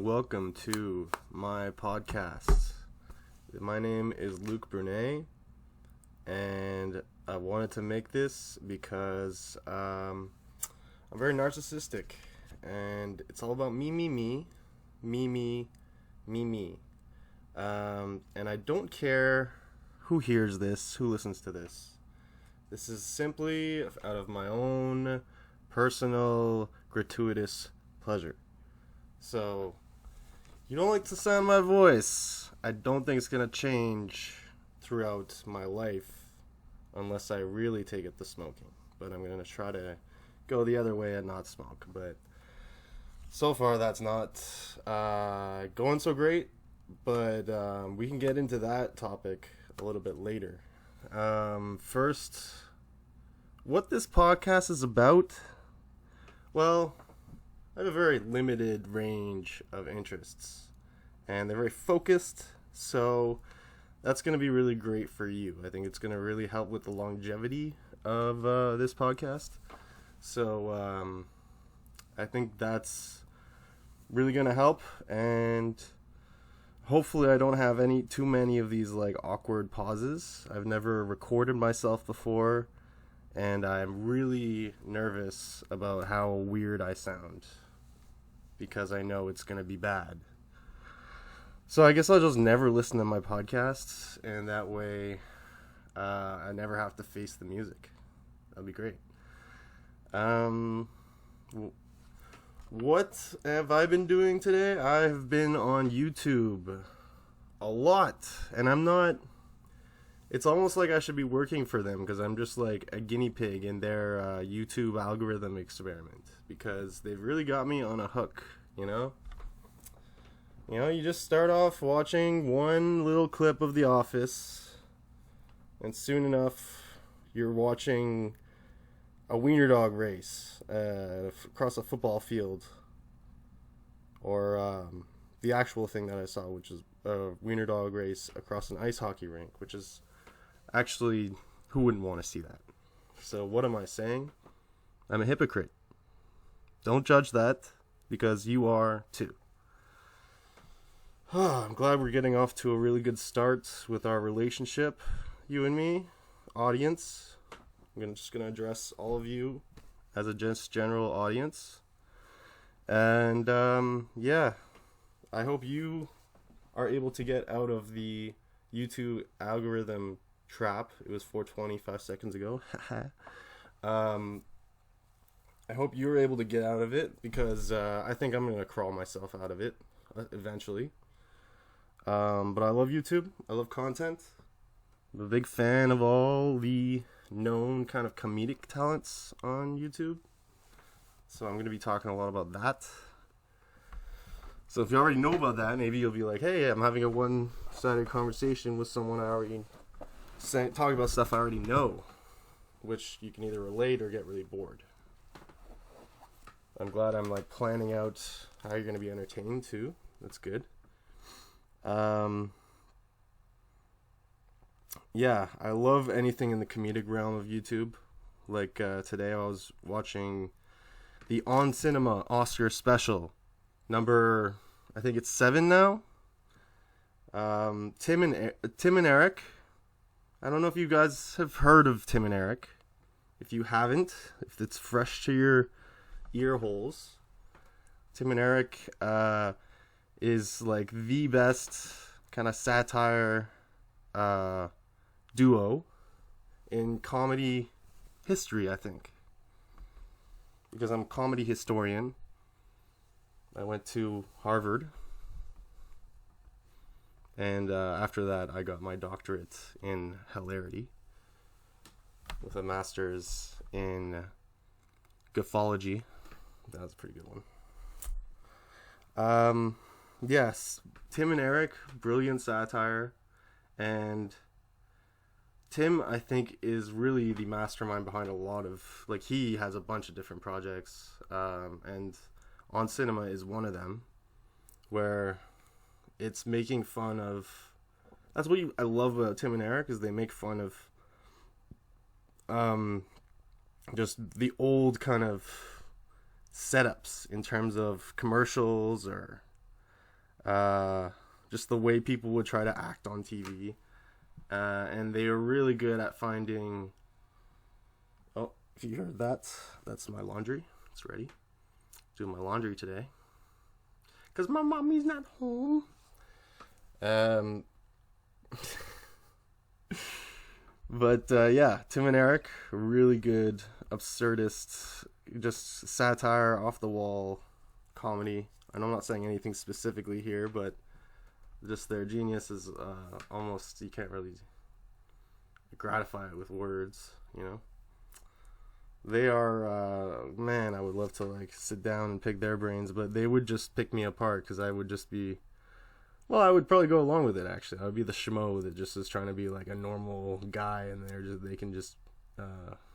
and welcome to my podcast. My name is Luke Brunet, and I wanted to make this because I'm very narcissistic, and it's all about me. And I don't care who hears this, who listens to this. This is simply out of my own personal, gratuitous pleasure. So, you don't like the sound of my voice. I don't think it's going to change throughout my life unless I really take it to smoking. But I'm going to try to go the other way and not smoke. But so far, that's not going so great. But we can get into that topic a little bit later. First, what this podcast is about, well, I have a very limited range of interests, and they're very focused, so that's going to be really great for you. I think it's going to really help with the longevity of this podcast, so I think that's really going to help, and hopefully I don't have too many of these like awkward pauses. I've never recorded myself before, and I'm really nervous about how weird I sound because I know it's going to be bad. So I guess I'll just never listen to my podcasts, and that way I never have to face the music. That'll be great. What have I been doing today? I've been on YouTube a lot, and it's almost like I should be working for them because I'm just like a guinea pig in their YouTube algorithm experiment because they've really got me on a hook, you know? You just start off watching one little clip of The Office, and soon enough you're watching a wiener dog race across a football field, or the actual thing that I saw, which is a wiener dog race across an ice hockey rink, which is actually, who wouldn't want to see that? So what am I saying? I'm a hypocrite. Don't judge that, because you are too. I'm glad we're getting off to a really good start with our relationship, you and me, audience. I'm just going to address all of you as a just general audience. And, yeah, I hope you are able to get out of the YouTube algorithm trap. It was 4:25 seconds ago. I hope you're able to get out of it because I think I'm going to crawl myself out of it eventually. But I love YouTube. I love content. I'm a big fan of all the known kind of comedic talents on YouTube. So I'm going to be talking a lot about that. So if you already know about that, maybe you'll be like, hey, I'm having a one-sided conversation with someone I already talking about stuff I already know, which you can either relate or get really bored. I'm glad I'm like planning out how you're going to be entertained too. That's good. Yeah, I love anything in the comedic realm of YouTube. Like today I was watching the On Cinema Oscar special, number, I think it's 7 now. Tim and Eric. I don't know if you guys have heard of Tim and Eric. If you haven't, if it's fresh to your ear holes, Tim and Eric is like the best kind of satire duo in comedy history, I think. Because I'm a comedy historian. I went to Harvard. And after that, I got my doctorate in hilarity with a master's in graphology. That was a pretty good one. Yes, Tim and Eric, brilliant satire. And Tim, I think, is really the mastermind behind a lot of, like, he has a bunch of different projects. And On Cinema is one of them, where it's making fun of, that's what I love about Tim and Eric, is they make fun of just the old kind of setups in terms of commercials or just the way people would try to act on TV. And they are really good at finding... Oh, if you heard that, that's my laundry. It's ready. Doing my laundry today. Because my mommy's not home. But yeah, Tim and Eric, really good, absurdist, just satire, off the wall comedy. And I'm not saying anything specifically here, but just their genius is almost, you can't really gratify it with words, you know. They are, man, I would love to like sit down and pick their brains, but they would just pick me apart because I would just be, well, I would probably go along with it actually. I would be the schmo that just is trying to be like a normal guy, and they can just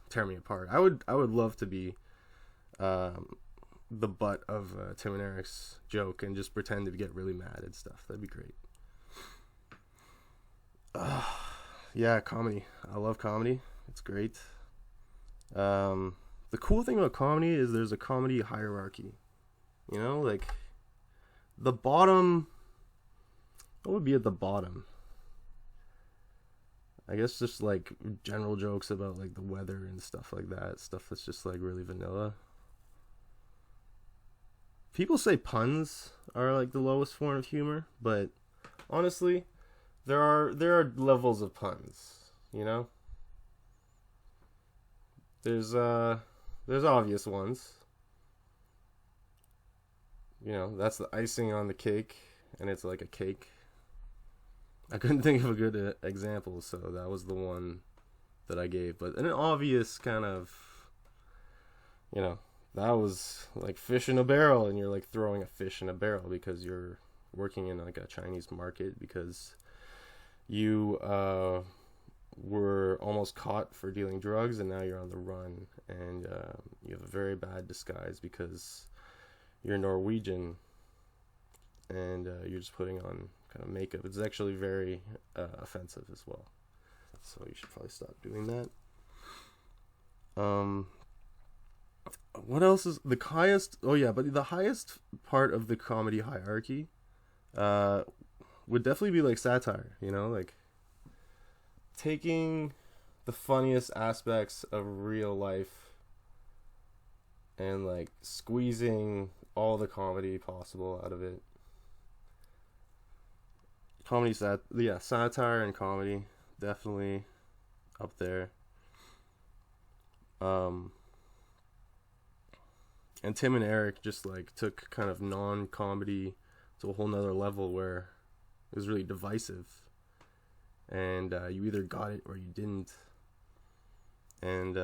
tear me apart. I would love to be the butt of Tim and Eric's joke and just pretend to get really mad and stuff. That'd be great. Yeah, comedy. I love comedy. It's great. The cool thing about comedy is there's a comedy hierarchy. You know, like the bottom. What would be at the bottom? I guess just like general jokes about like the weather and stuff like that. Stuff that's just like really vanilla. People say puns are like the lowest form of humor, but honestly, there are levels of puns, you know? There's obvious ones. You know, that's the icing on the cake, and it's like a cake. I couldn't think of a good example, so that was the one that I gave. But an obvious kind of, you know, that was like fish in a barrel, and you're like throwing a fish in a barrel because you're working in like a Chinese market because you were almost caught for dealing drugs, and now you're on the run, and you have a very bad disguise because you're Norwegian, and you're just putting on kind of makeup. It's actually very offensive as well, so you should probably stop doing that. What else is the highest? Oh yeah, but the highest part of the comedy hierarchy would definitely be like satire, you know, like taking the funniest aspects of real life and like squeezing all the comedy possible out of it. Satire and comedy definitely up there. And Tim and Eric just like took kind of non-comedy to a whole nother level where it was really divisive, and you either got it or you didn't. And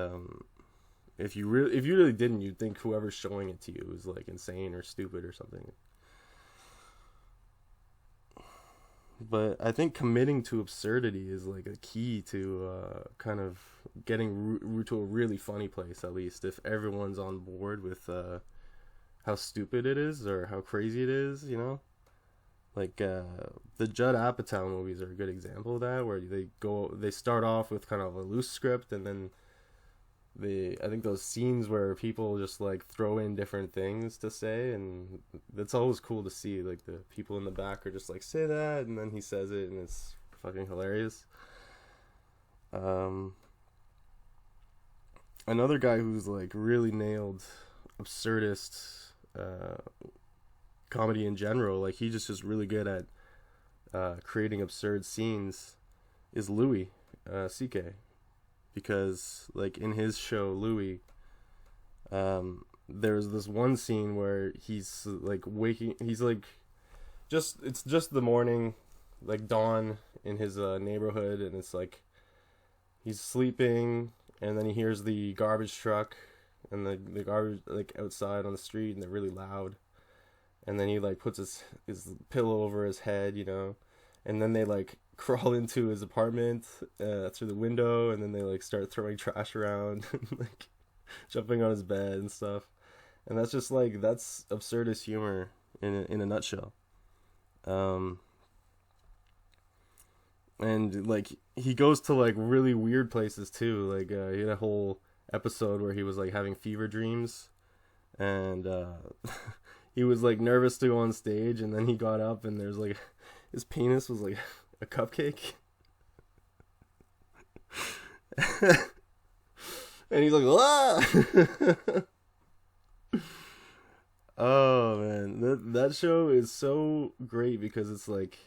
if you really didn't, you'd think whoever's showing it to you was like insane or stupid or something. But I think committing to absurdity is like a key to kind of getting to a really funny place, at least if everyone's on board with how stupid it is or how crazy it is, you know? Like the Judd Apatow movies are a good example of that, where they start off with kind of a loose script, and then I think those scenes where people just like throw in different things to say, and that's always cool to see. Like the people in the back are just like, say that, and then he says it, and it's fucking hilarious. Another guy who's like really nailed absurdist comedy in general, like he just is really good at creating absurd scenes, is Louis CK. Because like in his show Louis, there's this one scene where he's like it's just the morning, like dawn in his neighborhood, and it's like he's sleeping, and then he hears the garbage truck and the garbage like outside on the street, and they're really loud, and then he like puts his pillow over his head, you know, and then they like crawl into his apartment through the window, and then they like start throwing trash around and like jumping on his bed and stuff. And that's just like, that's absurdist humor in a nutshell. And like he goes to like really weird places too. Like he had a whole episode where he was like having fever dreams, and he was like nervous to go on stage, and then he got up, and there's like his penis was like a cupcake. And he's like, ah! Oh man, that show is so great because it's like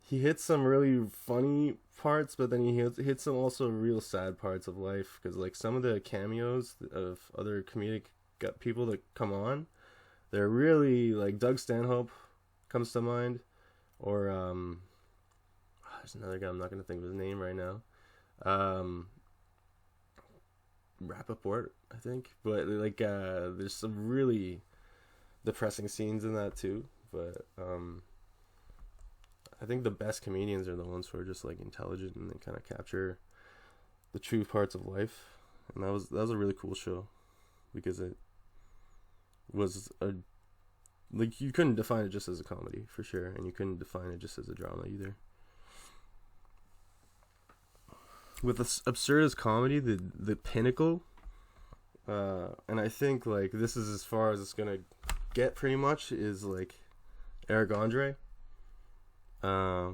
he hits some really funny parts, but then he hits some also real sad parts of life, because like some of the cameos of other comedic people that come on, they're really like Doug Stanhope comes to mind, or there's another guy, I'm not gonna think of his name right now. Rappaport, I think, but like there's some really depressing scenes in that too. But I think the best comedians are the ones who are just like intelligent and they kind of capture the true parts of life. And that was a really cool show, because it was a, like, you couldn't define it just as a comedy for sure, and you couldn't define it just as a drama either. With Absurdist comedy, the pinnacle, and I think like this is as far as it's gonna get pretty much, is like Eric Andre,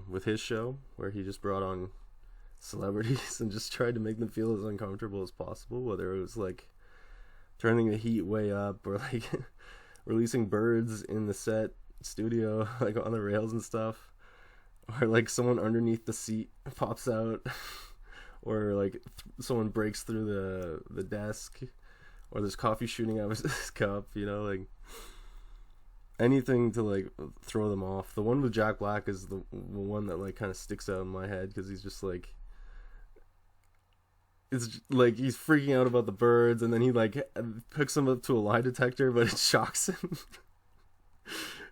with his show where he just brought on celebrities and just tried to make them feel as uncomfortable as possible, whether it was like turning the heat way up, or like releasing birds in the set studio like on the rails and stuff, or like someone underneath the seat pops out. Or like someone breaks through the desk, or there's coffee shooting out of his cup, you know, like anything to like throw them off. The one with Jack Black is the one that like kind of sticks out in my head, because he's just like, it's like he's freaking out about the birds, and then he like picks them up to a lie detector, but it shocks him.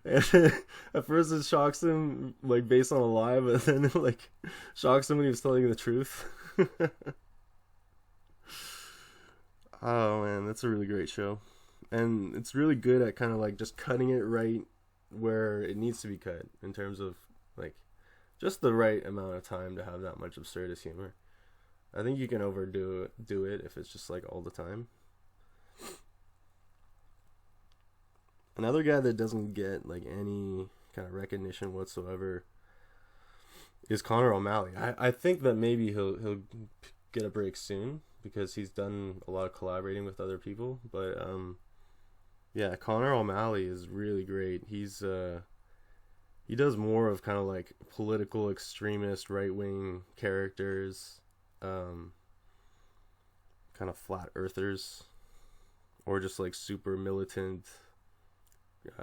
And at first it shocks him like based on a lie, but then it like shocks him when he was telling the truth. Oh man, that's a really great show, and it's really good at kind of like just cutting it right where it needs to be cut, in terms of like just the right amount of time to have that much absurdist humor. I think you can overdo it if it's just like all the time. Another guy that doesn't get like any kind of recognition whatsoever is Connor O'Malley. I think that maybe he'll get a break soon, because he's done a lot of collaborating with other people. But yeah, Connor O'Malley is really great. He does more of kind of like political extremist right wing characters, kind of flat earthers, or just like super militant,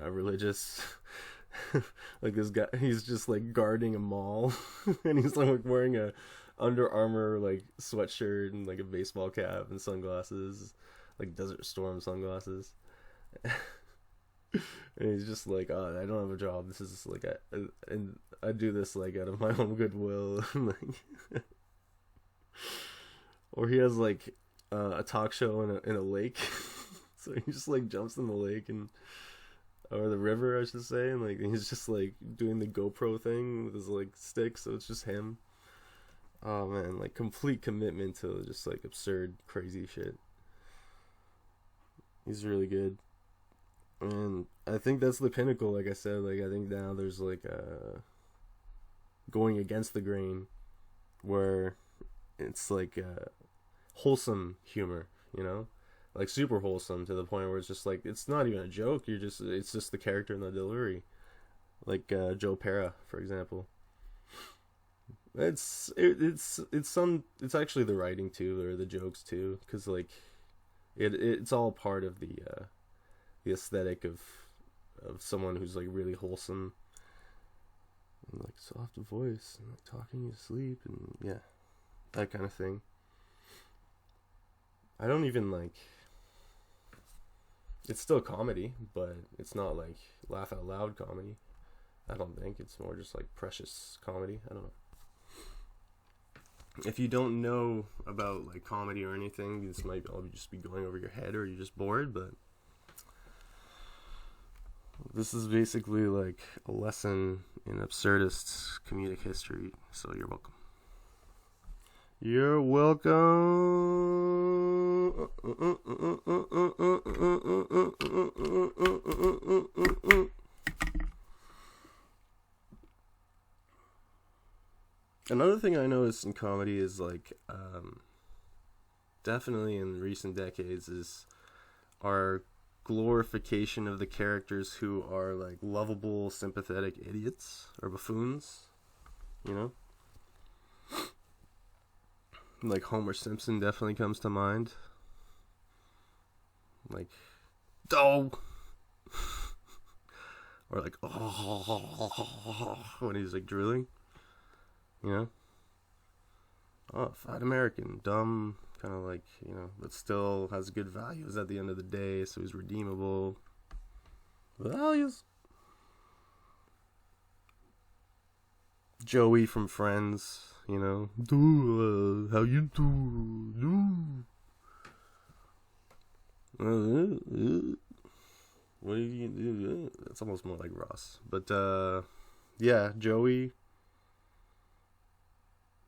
religious. Like this guy, he's just like guarding a mall, and he's like wearing a Under Armour like sweatshirt and like a baseball cap and sunglasses, like Desert Storm sunglasses. And he's just like, oh, I don't have a job. This is just like and I do this like out of my own goodwill. Like, or he has like a talk show in a lake, so he just like jumps in the lake or the river, I should say, and like he's just like doing the GoPro thing with his like stick, so it's just him. Oh man, like complete commitment to just like absurd, crazy shit. He's really good, and I think that's the pinnacle. Like I said, like I think now there's like going against the grain, where it's like wholesome humor, you know. Like super wholesome, to the point where it's just like, it's not even a joke, it's just the character and the delivery. Like Joe Pera, for example. It's actually the writing too, or the jokes too, because like it's all part of the aesthetic of someone who's like really wholesome, and like soft voice and like talking you to sleep, and yeah, that kind of thing. I don't even like, it's still comedy, but it's not like laugh out loud comedy. I don't think. It's more just like precious comedy. I don't know. If you don't know about like comedy or anything, this might all just be going over your head, or you're just bored, but this is basically like a lesson in absurdist comedic history, so you're welcome. You're welcome. Another thing I noticed in comedy is like, definitely in recent decades, is our glorification of the characters who are like lovable, sympathetic idiots or buffoons, you know? Like Homer Simpson definitely comes to mind. Like, oh, or like, oh, when he's like drilling, you know? Oh, fat American, dumb, kind of like, you know, but still has good values at the end of the day, so he's redeemable. Values. Joey from Friends, you know, how you do? What do you do? It's almost more like Ross, but yeah, Joey,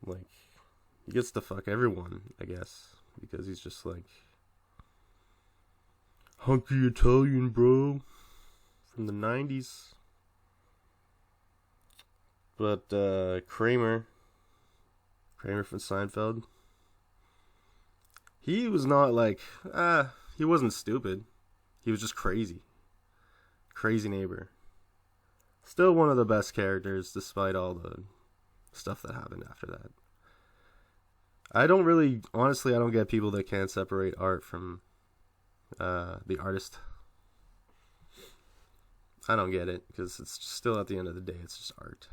like, he gets to fuck everyone, I guess, because he's just like hunky Italian bro from the 90s. But Kramer from Seinfeld, he was not like, he wasn't stupid. He was just crazy. Crazy neighbor. Still one of the best characters, despite all the stuff that happened after that. Honestly, I don't get people that can't separate art from the artist. I don't get it, because it's still, at the end of the day, it's just art.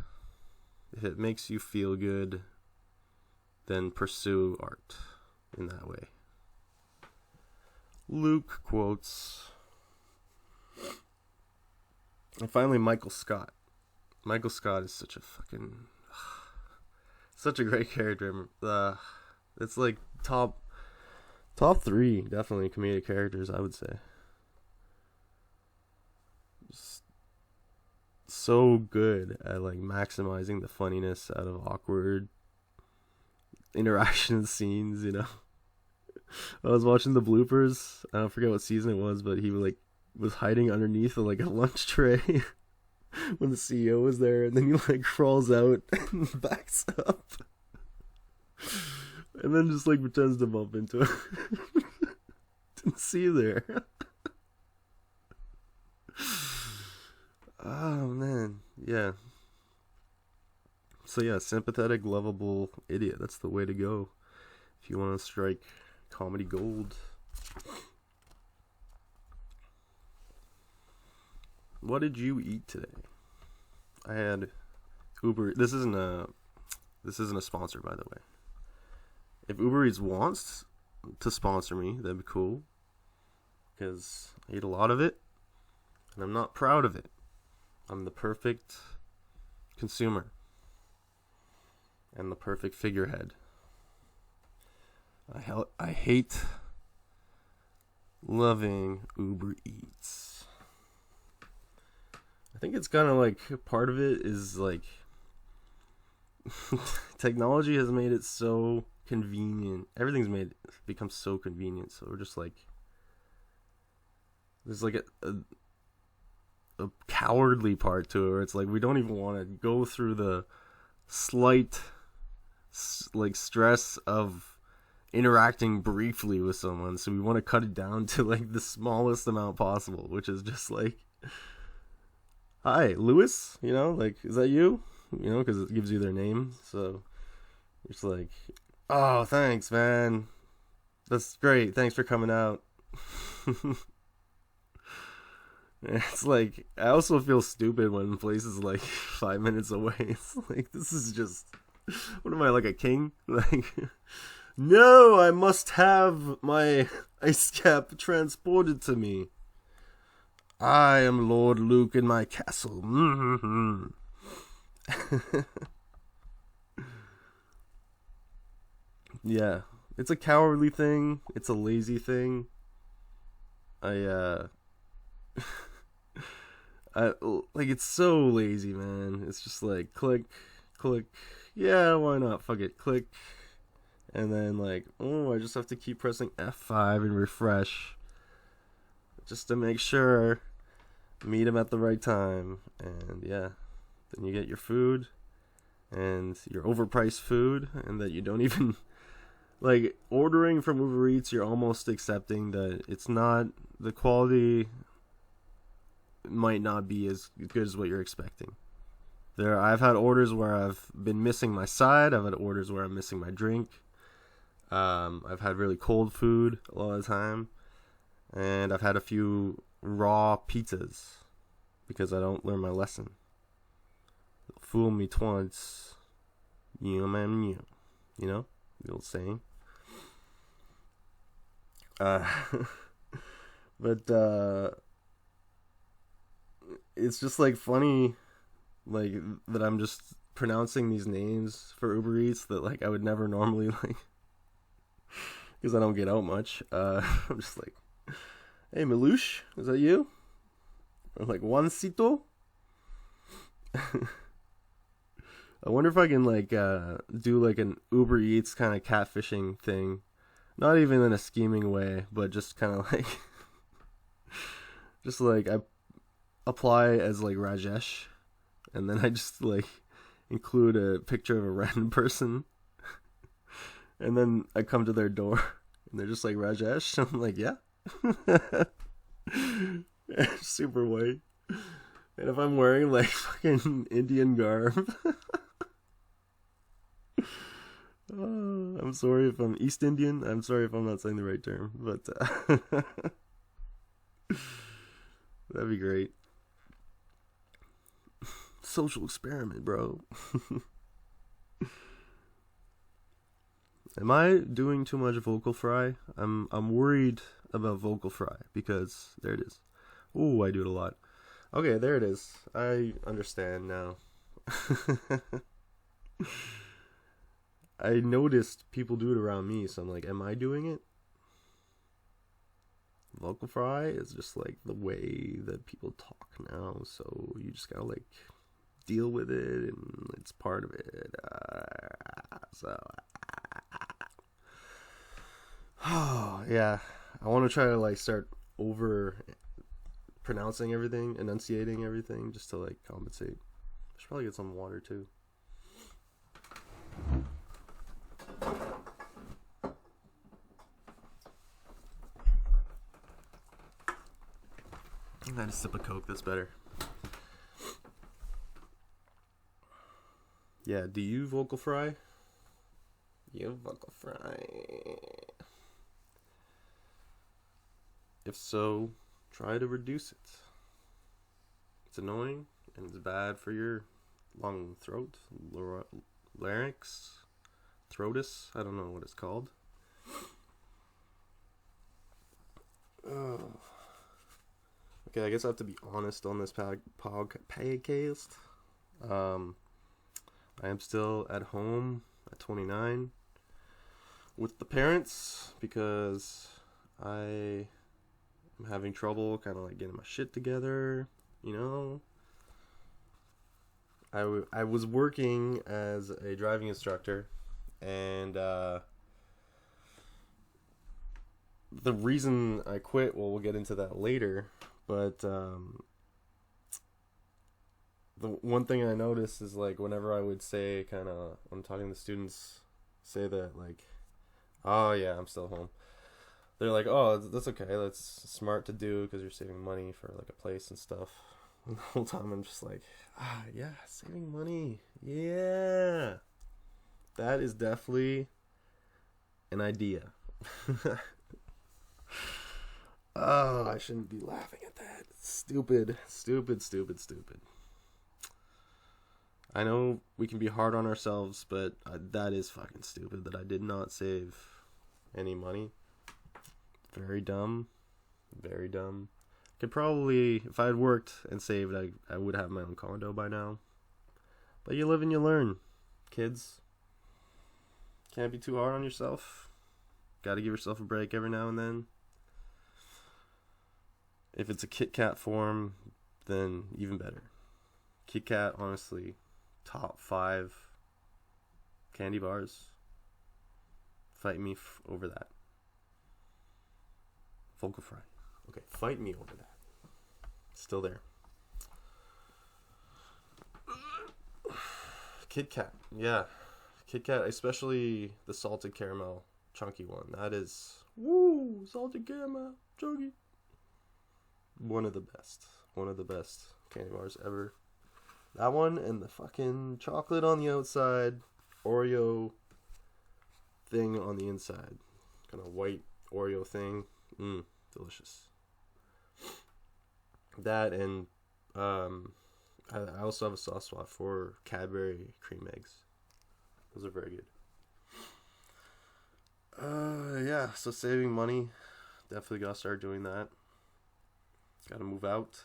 If it makes you feel good, then pursue art in that way. Luke quotes. And finally, Michael Scott. Michael Scott is such a great character. It's like top 3, definitely, comedic characters, I would say. Just so good at like maximizing the funniness out of awkward interaction scenes, you know. I was watching the bloopers. I don't forget what season it was, but he was hiding underneath like a lunch tray when the CEO was there, and then he like crawls out and backs up, and then just like pretends to bump into him. Didn't see you there. Oh man, yeah. So yeah, sympathetic, lovable idiot. That's the way to go if you want to strike comedy gold. What did you eat today? I had Uber. This isn't a sponsor, by the way. If UberEats wants to sponsor me, that'd be cool, because I eat a lot of it, and I'm not proud of it. I'm the perfect consumer and the perfect figurehead. I hate loving UberEats. I think it's kind of like, part of it is like technology has made it so convenient. Everything's become so convenient. So we're just like, there's like a cowardly part to it, where it's like we don't even want to go through the slight like stress of interacting briefly with someone, so we want to cut it down to like the smallest amount possible, which is just like, hi Lewis, you know, like, is that you, you know, because it gives you their name. So it's like, oh, thanks man, that's great, thanks for coming out. It's like, I also feel stupid when places like 5 minutes away. It's like, this is just, what am I, like a king? Like, no, I must have my ice cap transported to me. I am Lord Luke in my castle. Mm-hmm. Yeah, it's a cowardly thing. It's a lazy thing. Like, it's so lazy, man. It's just like, click, yeah, why not? Fuck it, click. And then like, oh, I just have to keep pressing F5 and refresh just to make sure meet them at the right time. And yeah, then you get your food and your overpriced food, and that you don't even like ordering from Uber Eats. You're almost accepting that it's not, the quality might not be as good as what you're expecting. I've had orders where I've been missing my side. I've had orders where I'm missing my drink. I've had really cold food a lot of the time, and I've had a few raw pizzas because I don't learn my lesson. Fool me twice, you man, you know the old saying. But it's just like funny, like that I'm just pronouncing these names for Uber Eats that like I would never normally like, because I don't get out much. I'm just like, hey Milush, is that you? Or like Juancito. I wonder if I can like do like an Uber Eats kind of catfishing thing. Not even in a scheming way, but just kind of like just like I apply as like Rajesh, and then I just like include a picture of a random person, and then I come to their door and they're just like, Rajesh. I'm like, yeah. Super white. And if I'm wearing like fucking Indian garb, I'm sorry if I'm East Indian. I'm sorry if I'm not saying the right term, but that'd be great. Social experiment, bro. Am I doing too much vocal fry? I'm worried about vocal fry because there it is. Ooh, I do it a lot. Okay, there it is. I understand now. I noticed people do it around me, so I'm like, am I doing it? Vocal fry is just like the way that people talk now, so you just gotta like deal with it, and it's part of it. Oh yeah, I want to try to like start over pronouncing everything, enunciating everything, just to like compensate. I should probably get some water too. I had a sip of Coke, that's better. Yeah, do you vocal fry? You vocal fry. If so, try to reduce it. It's annoying and it's bad for your lung, throat, larynx, throatus. I don't know what it's called. Oh. Okay, I guess I have to be honest on this podcast. I am still at home at 29 with the parents because I am having trouble kind of like getting my shit together, you know. I was working as a driving instructor, and the reason I quit, well, we'll get into that later, but the one thing I noticed is like whenever I would say kind of when I'm talking to students, say that like, oh yeah, I'm still home, they're like, oh, that's okay, that's smart to do because you're saving money for like a place and stuff. And the whole time I'm just like, yeah, saving money, yeah, that is definitely an idea. Oh, I shouldn't be laughing at that. Stupid. I know we can be hard on ourselves, but that is fucking stupid that I did not save any money. Very dumb. Very dumb. Could probably, if I had worked and saved, I would have my own condo by now. But you live and you learn, kids. Can't be too hard on yourself. Gotta give yourself a break every now and then. If it's a Kit Kat form, then even better. Kit Kat, honestly, top 5 candy bars. Fight me over that. Vocal fry. Okay, fight me over that. Still there. Kit Kat. Yeah. Kit Kat, especially the salted caramel chunky one. That is, woo, salted caramel chunky. One of the best. One of the best candy bars ever. That one and the fucking chocolate on the outside, Oreo thing on the inside. Kind of white Oreo thing. Delicious. That and I also have a soft spot for Cadbury cream eggs. Those are very good. Yeah, so saving money. Definitely gotta start doing that. Gotta move out.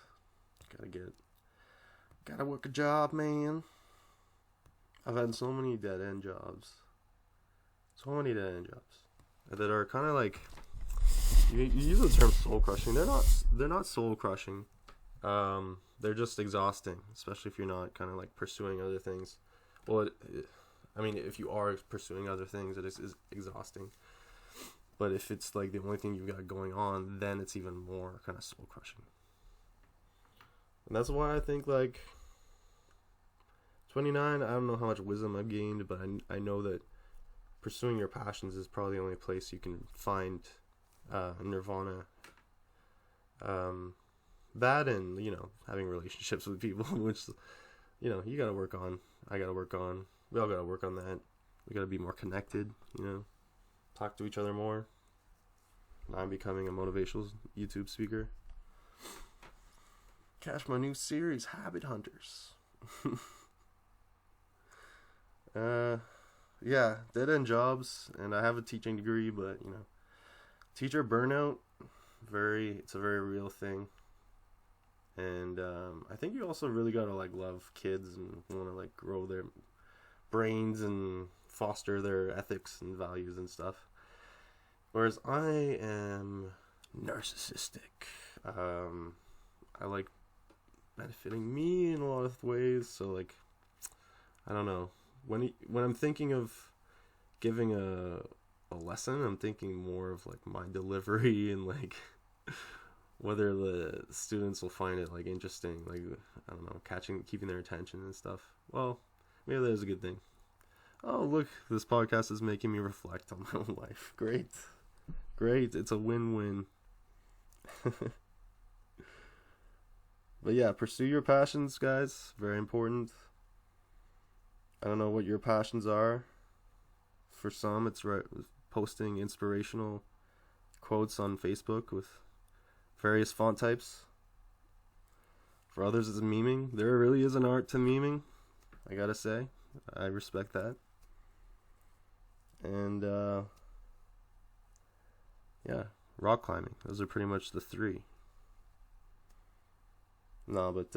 Gotta work a job, man. I've had so many dead-end jobs. That are kind of like, you use the term soul crushing. They're not soul crushing. They're just exhausting, especially if you're not kind of like pursuing other things. Well, I mean, if you are pursuing other things, it is exhausting. But if it's like the only thing you've got going on, then it's even more kind of soul crushing. And that's why I think like 29, I don't know how much wisdom I've gained, but I know that pursuing your passions is probably the only place you can find nirvana. That and, having relationships with people, which, you gotta work on. I gotta work on. We all gotta work on that. We gotta be more connected, talk to each other more. I'm becoming a motivational YouTube speaker. Catch my new series, Habit Hunters. Yeah, dead-end jobs, and I have a teaching degree, but, teacher burnout, it's a very real thing. And I think you also really gotta like love kids and want to like grow their brains and foster their ethics and values and stuff. Whereas I am narcissistic. I like benefiting me in a lot of ways. So like, I don't know. When I'm thinking of giving a lesson, I'm thinking more of like my delivery and like whether the students will find it like interesting, like, I don't know, keeping their attention and stuff. Well, maybe that is a good thing. Oh, look, this podcast is making me reflect on my own life. Great. It's a win-win. But yeah, pursue your passions, guys. Very important. I don't know what your passions are. For some, it's posting inspirational quotes on Facebook with various font types. For others, it's memeing. There really is an art to memeing, I gotta say. I respect that. And yeah, rock climbing. Those are pretty much the three. No, but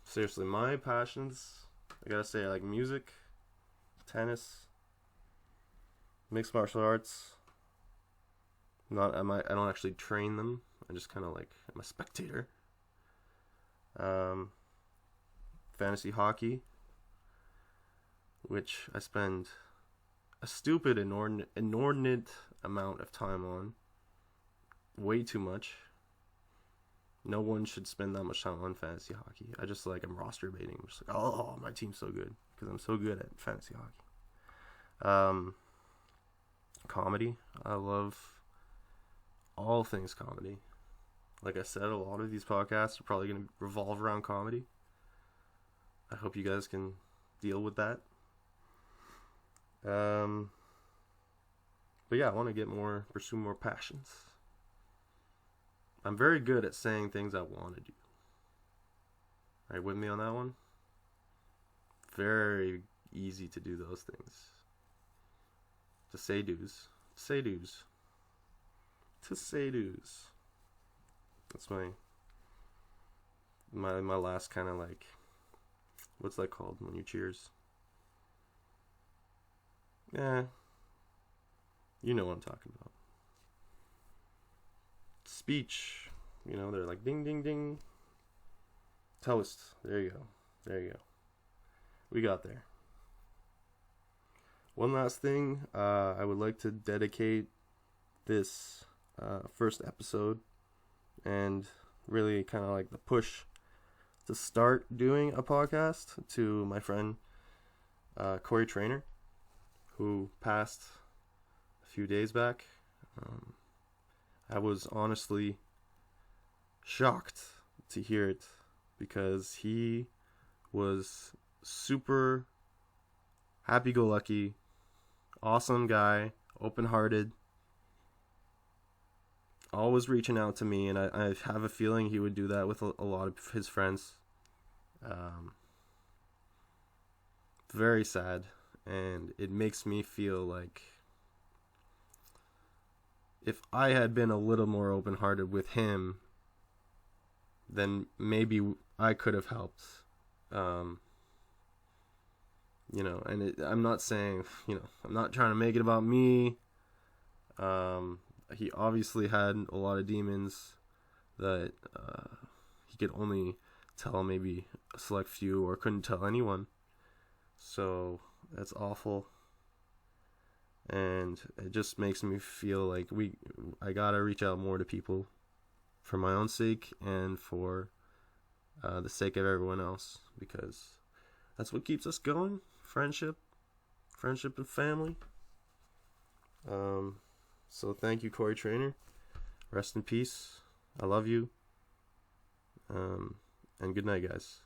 seriously, my passions, I gotta say, I like music, tennis, mixed martial arts. I don't actually train them. I just kind of like, I'm a spectator. Fantasy hockey, which I spend a stupid inordinate amount of time on. Way too much. No one should spend that much time on fantasy hockey. I just like, I'm roster baiting. I'm just like, oh, my team's so good because I'm so good at fantasy hockey. Comedy. I love all things comedy. Like I said, a lot of these podcasts are probably going to revolve around comedy. I hope you guys can deal with that. But yeah, I want to pursue more passions. I'm very good at saying things I want to do. Are you with me on that one? Very easy to do those things. To say do's. That's my last kind of like, what's that called when you cheers? Yeah, you know what I'm talking about. Speech, they're like ding ding ding. Toast. There you go. We got there. One last thing, I would like to dedicate this first episode and really kind of like the push to start doing a podcast to my friend Corey Trainer, who passed a few days back. I was honestly shocked to hear it because he was super happy-go-lucky, awesome guy, open-hearted, always reaching out to me, and I have a feeling he would do that with a lot of his friends. Very sad, and it makes me feel like if I had been a little more open-hearted with him, then maybe I could have helped. And I'm not saying, I'm not trying to make it about me. He obviously had a lot of demons that he could only tell maybe a select few or couldn't tell anyone. So that's awful. And it just makes me feel like I gotta reach out more to people for my own sake and for the sake of everyone else, because that's what keeps us going. Friendship and family. So thank you, Corey Trainer. Rest in peace. I love you. And good night, guys.